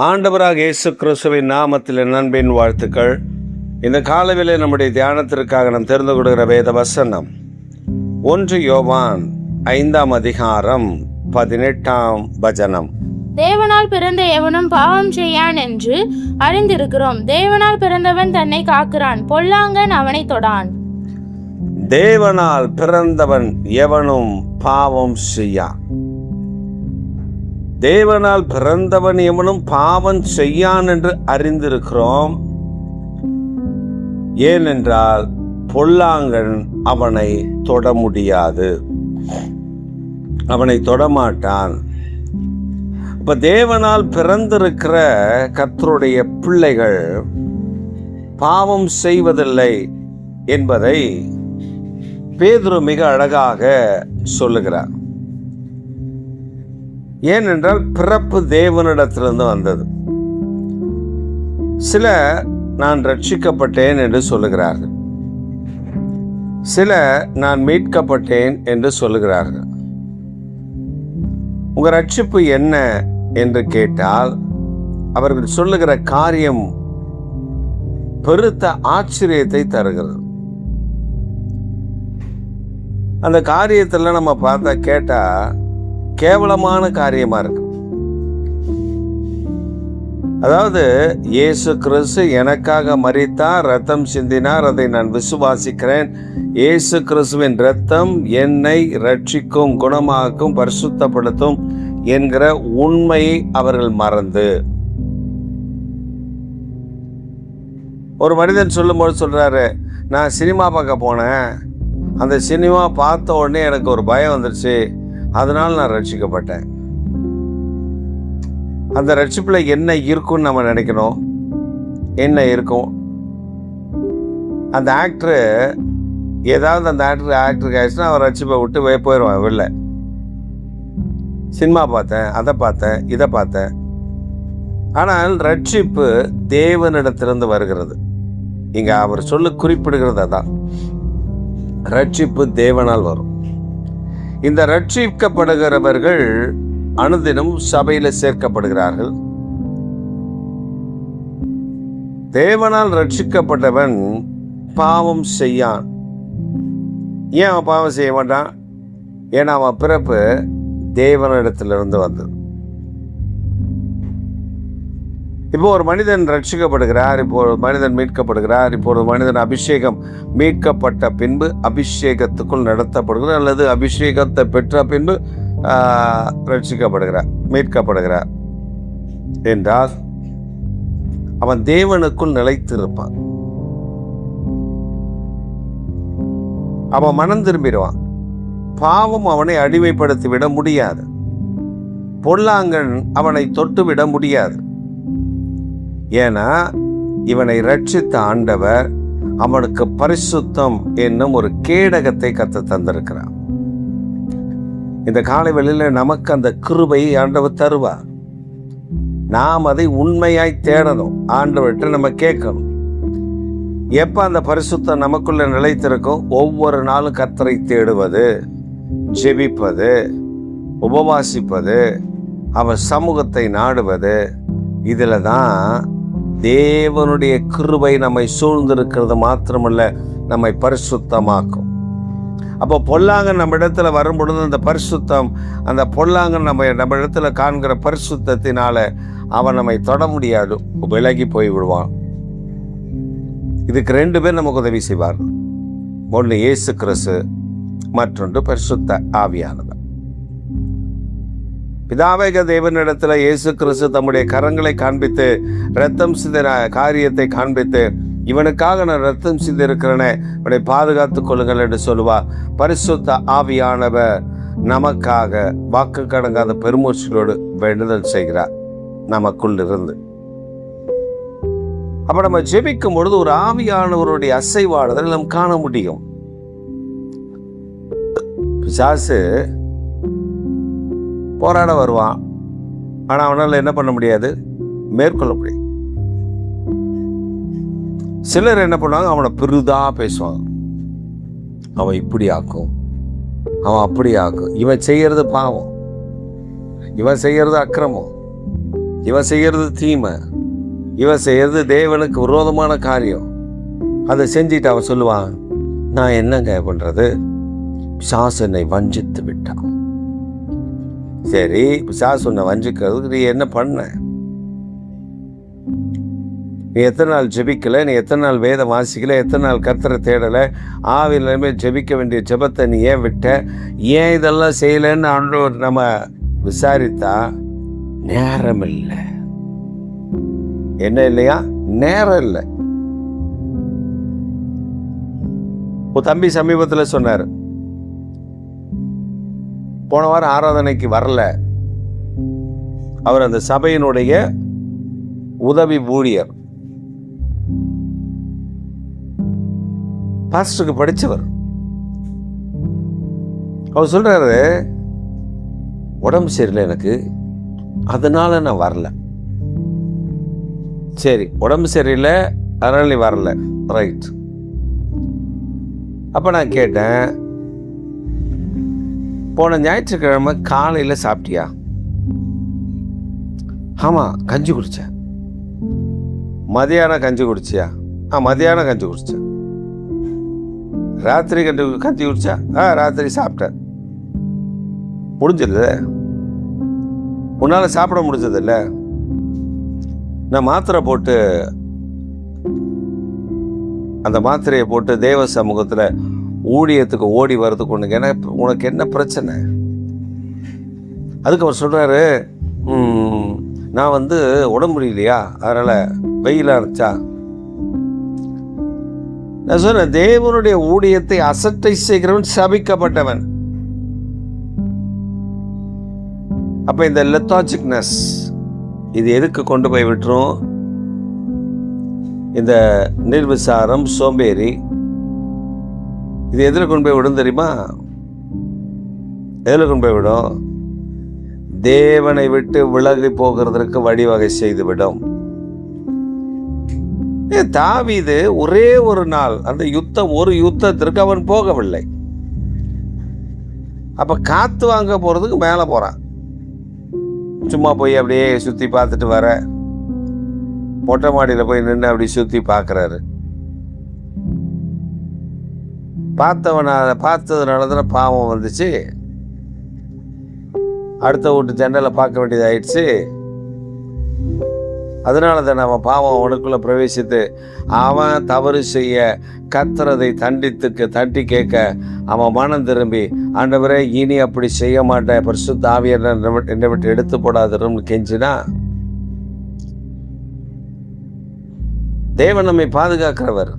ஆண்டவராக இயேசு கிறிஸ்துவின் நாமத்தில் நண்பின் வாழ்த்துக்கள். இந்த காலவேளை நம்முடைய தியானத்திற்காக நாம் தெரிந்து கொள்கிற வேத வசனம் 1 யோவான் 5ஆம் அதிகாரம் 18ஆம் வசனம். தேவனால் பிறந்த எவனும் பாவம் செய்யான் என்று அறிந்திருக்கிறோம். தேவனால் பிறந்தவன் தன்னை காக்கிறான், பொல்லாங்கன் அவனை தொடான். தேவனால் பிறந்தவன் எவனும் பாவம் செய்யான். தேவனால் பிறந்தவன் எவனும் பாவம் செய்யான் என்று அறிந்திருக்கிறோம். ஏனென்றால் பொல்லாங்கன் அவனை தொட முடியாது, அவனை தொடமாட்டான். இப்ப தேவனால் பிறந்திருக்கிற கர்த்தருடைய பிள்ளைகள் பாவம் செய்வதில்லை என்பதை பேதுரு மிக அழகாக சொல்லுகிறார். ஏனென்றால் பிறப்பு தேவனிடத்திலிருந்து வந்தது. சில நான் ரட்சிக்கப்பட்டேன் என்று சொல்லுகிறார்கள், சில நான் மீட்கப்பட்டேன் என்று சொல்லுகிறார்கள். உங்க ரட்சிப்பு என்ன என்று கேட்டால் அவர்கள் சொல்லுகிற காரியம் பெருத்த ஆச்சரியத்தை தருகிறது. அந்த காரியத்தில் நம்ம பார்த்தா கேட்டா கேவலமான காரியமா இருக்கு. அதாவது இயேசு கிறிஸ்து எனக்காக மரித்தார், ரத்தம் சிந்தினார், அதை நான் விசுவாசிக்கிறேன். இயேசு கிறிஸ்துவின் ரத்தம் என்னை ரட்சிக்கும், குணமாக்கும், பரிசுத்தப்படுத்தும் என்கிற உண்மையை அவர்கள் மறந்து, ஒரு மனிதன் சொல்லும்போது சொல்றாரு, நான் சினிமா பார்க்க போனேன், அந்த சினிமா பார்த்த உடனே எனக்கு ஒரு பயம் வந்துருச்சு, அதனால் நான் ரட்சிக்கப்பட்டேன். அந்த ரட்சிப்புல என்ன இருக்கும்னு நம்ம நினைக்கணும். என்ன இருக்கும்? அந்த ஆக்டரு ஏதாவது அந்த ஆக்டருக்கு ஆயிடுச்சுன்னா அவன் ரட்சிப்பை விட்டு போயிடுவான் வெளில. சினிமா பார்த்தேன், அதை பார்த்தேன், இதை பார்த்தேன். ஆனால் ரட்சிப்பு தேவனிடத்திலிருந்து வருகிறது. இங்க அவர் குறிப்பிடுகிறது அதான், ரட்சிப்பு தேவனால் வரும். இந்த ரட்சிக்கப்படுகிறவர்கள் அனுதினம் சபையில சேர்க்கப்படுகிறார்கள். தேவனால் ரட்சிக்கப்பட்டவன் பாவம் செய்யான். ஏன் அவன் பாவம் செய்ய மாட்டான்? ஏன்னா அவன் பிறப்பு தேவனிடத்திலிருந்து வந்தது. இப்போ ஒரு மனிதன் ரட்சிக்கப்படுகிறார், இப்போ ஒரு மனிதன் மீட்கப்படுகிறார், இப்போ ஒரு மனிதன் அபிஷேகம் மீட்கப்பட்ட பின்பு அபிஷேகத்துக்குள் நடத்தப்படுகிறார், அல்லது அபிஷேகத்தை பெற்ற பின்பு ரட்சிக்கப்படுகிறார், மீட்கப்படுகிறார் என்றால் அவன் தேவனுக்குள் நிலைத்திருப்பான். அவன் மனம் திரும்பிடுவான். பாவம் அவனை அடிமைப்படுத்திவிட முடியாது, பொல்லாங்கன் அவனை தொட்டுவிட முடியாது. ஏன்னா இவனை ரட்சித்த ஆண்டவர் அவனுக்கு பரிசுத்தம் என்னும் ஒரு கேடகத்தை கத்து தந்திருக்கிறார். இந்த காலை வேளையில நமக்கு அந்த கிருபையை ஆண்டவர் தருவார். நாம் அதை உண்மையாய் தேடணும், ஆண்டவர்கிட்ட நம்ம கேட்கணும். எப்ப அந்த பரிசுத்தம் நமக்குள்ள நிலைத்திருக்கும்? ஒவ்வொரு நாளும் கர்த்தரை தேடுவது, ஜெபிப்பது, உபவாசிப்பது, அவர் சமூகத்தை நாடுவது, இதுல தான் தேவனுடைய கிருபை நம்மை சூழ்ந்திருக்கிறது மாத்திரமல்ல, நம்மை பரிசுத்தமாக்கும். அப்போ பொல்லாங்கன் நம்ம இடத்துல வரும் பொழுது அந்த பரிசுத்தம், அந்த பொல்லாங்கன் நம்ம இடத்துல காண்கிற பரிசுத்தத்தினால அவன் நம்மை தொட முடியாது, விலகி போய் விடுவான். இதுக்கு 2 பேர் நமக்கு உதவி செய்வார். ஒன்று இயேசு கிறிஸ்து, மற்றொன்று பரிசுத்த ஆவியானவர். பிதாவேக தேவனிடத்துல இயேசு கிறிஸ்து தம்முடைய கரங்களை காண்பித்து, ரத்தம் சிந்தின காரியத்தை காண்பித்து, இவனுக்காக நான் ரத்தம் சிந்தி இருக்கிறேனே, இவனை பாதுகாத்துக் கொள்ளுங்கள் என்று சொல்லுவார். பரிசுத்த ஆவியானவர் நமக்காக வாக்கு கடங்காத பெருமூச்சுகளோடு வேண்டுதல் செய்கிறார் நமக்குள் இருந்து. அப்ப நம்ம ஜெபிக்கும் பொழுது ஒரு ஆவியானவருடைய அசைவாடுதல் நாம் காண முடியும். பிசாசு போராட வருவான், ஆனா அவனால என்ன பண்ண முடியாது? மேற்கொள்ள முடியும். சிலர் என்ன பண்ணுவாங்க? அவனை பெரிதா பேசுவாங்க. அவன் இப்படி ஆக்கும், அவன் அப்படி ஆக்கும், இவன் செய்யறது பாவம், இவன் செய்யறது அக்கிரமம், இவன் செய்கிறது தீமை, இவன் செய்கிறது தேவனுக்கு விரோதமான காரியம். அதை செஞ்சுட்டு அவன் சொல்லுவான், நான் என்னங்க பண்றது, பிசாசு என்னை வஞ்சித்து விட்டான். சரி, பிசாசு உன்னை வஞ்சிக்கிறதுக்கு நீ என்ன பண்ண? நீ எத்தனை நாள் ஜெபிக்கல, நீ எத்தனை நாள் வேதம் வாசிக்கல, எத்தனை நாள் கர்த்தரை தேடலை, ஆவியிலுமே ஜெபிக்க வேண்டிய ஜெபத்தை நீ ஏன் விட்ட, ஏன் இதெல்லாம் செய்யலைன்னு ஆண்டவர் நம்ம விசாரித்தா நேரம் இல்லை. என்ன இல்லையா? நேரம் இல்லை. ஒரு தம்பி சமீபத்தில் சொன்னார், போன வாரம் ஆராதனைக்கு வரல. அவர் அந்த சபையினுடைய உதவி ஊழியர், பாஸ்டருக்கு படித்தவர். அவர் சொல்றாரு, உடம்பு சரியில்லை எனக்கு, அதனால நான் வரல. சரி, உடம்பு சரியில்லை அதனால நீ வரல, ரைட். அப்போ நான் கேட்டேன், போன ஞாயிற்றுக்கிழமை காலையில் சாப்பிட்டியா? ஆமாம், கஞ்சி குடித்தேன். மதியானம் கஞ்சி குடிச்சியா? மதியானம் கஞ்சி குடித்தேன். ராத்திரி கஞ்சி குடிச்சா? ராத்திரி சாப்பிட்டேன். முடிஞ்சது? உன்னால் சாப்பிட முடிஞ்சதில்ல? நான் மாத்திரை போட்டு, அந்த மாத்திரையை போட்டு தேவ சமூகத்தில் ஊழியத்துக்கு ஓடி வர்றதுக்கு உனக்கு என்ன பிரச்சனை? அதுக்கு அவர் சொல்கிறாரு, நான் உடம்பு முடியலையா, அதனால் வெயிலாக இருந்துச்சா? நான் சொன்னேன், தேவனுடைய ஊழியத்தை அசட்டை செய்கிறவன் சபிக்கப்பட்டவன். அப்போ இந்த லெத்தாஜிக்னஸ் இது எதுக்கு கொண்டு போய் விட்டுரும்? இந்த நிர்விசாரம், சோம்பேறி, இது எதில் கொண்டு போய் விடும் தெரியுமா? எதில் கொண்டு போய் விடும்? தேவனை விட்டு விலகி போகிறதற்கு வழிவகை செய்துவிடும். தாவீது ஒரே ஒரு நாள் அந்த ஒரு யுத்தத்திற்கு அவன் போகவில்லை. அப்ப காத்து வாங்க போறதுக்கு மேல போறான். சும்மா போய் அப்படியே சுத்தி பார்த்துட்டு வர, மொட்டை மாடியில போய் நின்று அப்படி சுத்தி பார்க்கறாரு. பார்த்ததுனால பாவம் வந்துச்சு. அடுத்த வீட்டு ஜன்னலை பார்க்க வேண்டியதாயிடுச்சு. அதனால தான் அவன் பாவம் அவனுக்குள்ள பிரவேசித்து அவன் தவறு செய்ய கர்த்தரை தட்டி கேட்க அவன் மனம் திரும்பி, ஆண்டவரே இனி அப்படி செய்ய மாட்டேன், பரிசுத்த ஆவியை என்னை விட்டு எடுத்து போடாதுன்னு கெஞ்சினா, தேவன் நம்மை பாதுகாக்கிறவர்.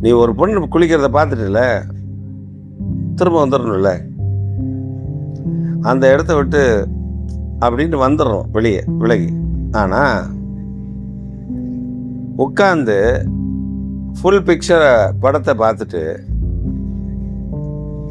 நீ ஒரு பொண்ணு குளிக்கிறத பார்த்துட்டுல திரும்ப வந்துடணும்ல, அந்த இடத்த விட்டு அப்படின்னு வந்துடுறோம் வெளியே விலகி. ஆனால் உட்காந்து ஃபுல் பிக்சரை படத்தை பார்த்துட்டு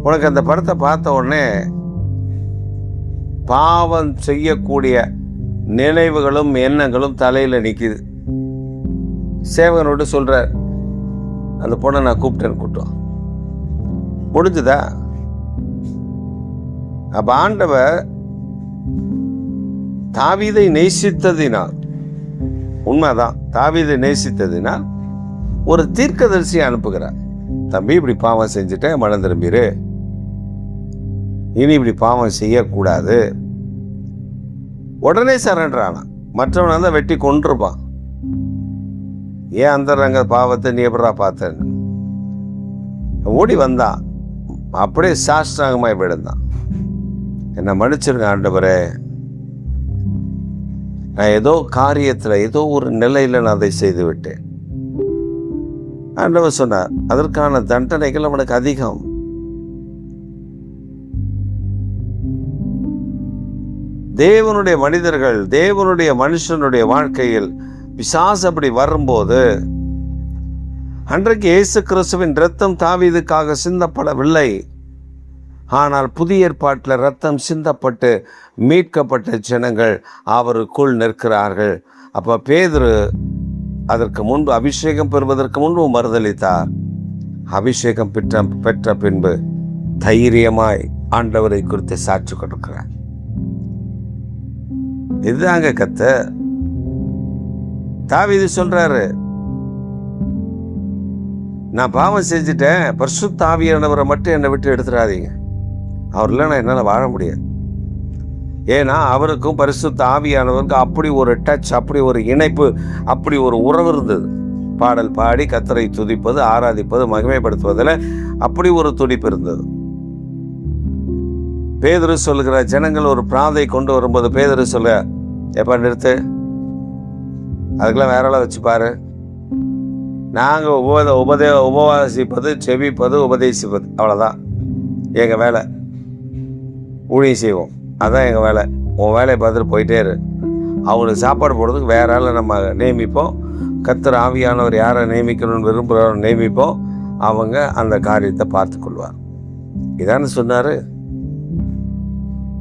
உனக்கு அந்த படத்தை பார்த்த உடனே பாவம் செய்யக்கூடிய நினைவுகளும் எண்ணங்களும் தலையில் நிற்கிது. சேவகனோடு சொல்கிறார், அந்த பொண்ணை நான் கூப்பிட்டோம். முடிஞ்சுதா? அப்போ ஆண்டவர் தாவீதை நேசித்ததினால், உண்மைதான், தாவீதை நேசித்ததினால் ஒரு தீர்க்கதரிசியை அனுப்புகிறார். தம்பி, இப்படி பாவம் செஞ்சுட்டேன், மனம் திரும்பிடு, இனி இப்படி பாவம் செய்யக்கூடாது. உடனே சரண்டர் ஆனான். மற்றவன் தான் வெட்டி கொண்டிருப்பான். ஏன் அந்த பாவத்தை நீ எப்படா பார்த்தேன்னு ஓடி வந்தான். அப்படியே சாஷ்டாங்கமாய் விழுந்தான். என்னை மன்னிச்சிருங்க ஆண்டவரே, நான் ஏதோ காரியத்தில் ஏதோ ஒரு நிலையில் நான் அதை செய்து விட்டேன். ஆண்டவர் சொன்னார், அதற்கான தண்டனைகள் அவனுக்கு அதிகம். தேவனுடைய மனிதர்கள், தேவனுடைய மனுஷனுடைய வாழ்க்கையில் பிசாசு அப்படி வரும்போது, அன்றைக்கு இயேசு கிறிஸ்துவின் இரத்தம் தாவீதுக்காக சிந்தப்படவில்லை. ஆனால் புதிய ஏற்பாட்டில் இரத்தம் சிந்தப்பட்டு மீட்கப்பட்ட ஜனங்கள் அவருக்குள் நிற்கிறார்கள். அப்போ பேதுரு அதற்கு முன்பு, அபிஷேகம் பெறுவதற்கு முன்பு மறுதளித்தார். அபிஷேகம் பெற்ற பின்பு தைரியமாய் ஆண்டவரை குறித்து சாட்சி கொடுக்கிறார். இதுதாங்க கர்த்தர். தாவீது சொல்றாரு, நான் பாவம் செஞ்சுட்டேன், பரிசுத்த ஆவியானவரை மட்டும் என்னை விட்டு எடுத்துடாதீங்க, அவர் இல்லைன்னா என்னால் வாழ முடியாது. ஏன்னா அவருக்கும் பரிசுத்த ஆவியானவருக்கும் அப்படி ஒரு டச், அப்படி ஒரு இணைப்பு, அப்படி ஒரு உறவு இருந்தது. பாடல் பாடி கர்த்தரை துதிப்பது, ஆராதிப்பது, மகிமைப்படுத்துவதில் அப்படி ஒரு துடிப்பு இருந்தது. பேதுரு சொல்லுகிற, ஜனங்கள் ஒரு பிராதை கொண்டு வரும்போது பேதுரு சொல்ல, எப்ப நிறுத்து, அதுக்கெல்லாம் வேற ஆளை வச்சு பாரு, நாங்கள் உபவாசிப்பது, செபிப்பது, உபதேசிப்பது, அவ்வளோதான் எங்கள் வேலை, ஊழியம் செய்வோம், அதுதான் எங்கள் வேலை, உன் வேலையை பார்த்துட்டு போயிட்டே இரு. அவங்களுக்கு சாப்பாடு போடுறதுக்கு வேற ஆளை நம்ம நியமிப்போம், கர்த்தர் ஆவியானவர் யாரை நியமிக்கணும்னு விரும்புகிறவரை நியமிப்போம், அவங்க அந்த காரியத்தை பார்த்து கொள்வார். இதான்னு சொன்னார்.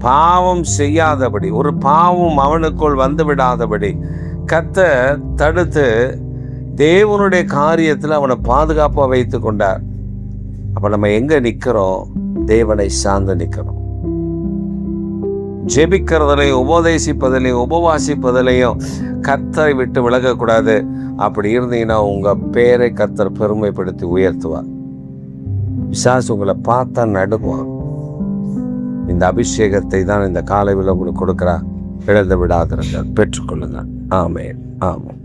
பாவம் செய்யாதபடி, ஒரு பாவம் அவனுக்குள் வந்து விடாதபடி கர்த்தர் தடுத்து தேவனுடைய காரியத்தில் அவனை பாதுகாப்பாக வைத்து கொண்டார். அப்போ நம்ம எங்கே நிற்கிறோம்? தேவனை சார்ந்து நிற்கிறோம். ஜெபிக்கிறதுலையும் உபதேசிப்பதிலையும் உபவாசிப்பதிலையும் கர்த்தரை விட்டு விலகக்கூடாது. அப்படி இருந்தீங்கன்னா உங்கள் பேரை கர்த்தர் பெருமைப்படுத்தி உயர்த்துவார். பிசாசு உங்களை பார்த்தா நடுவான். இந்த அபிஷேகத்தை தான் இந்த காலை உங்களுக்கு கொடுக்குறா. இழந்து விடாதிருங்கள், பெற்றுக்கொள்ளுங்கள். ஆமென், ஆமென்.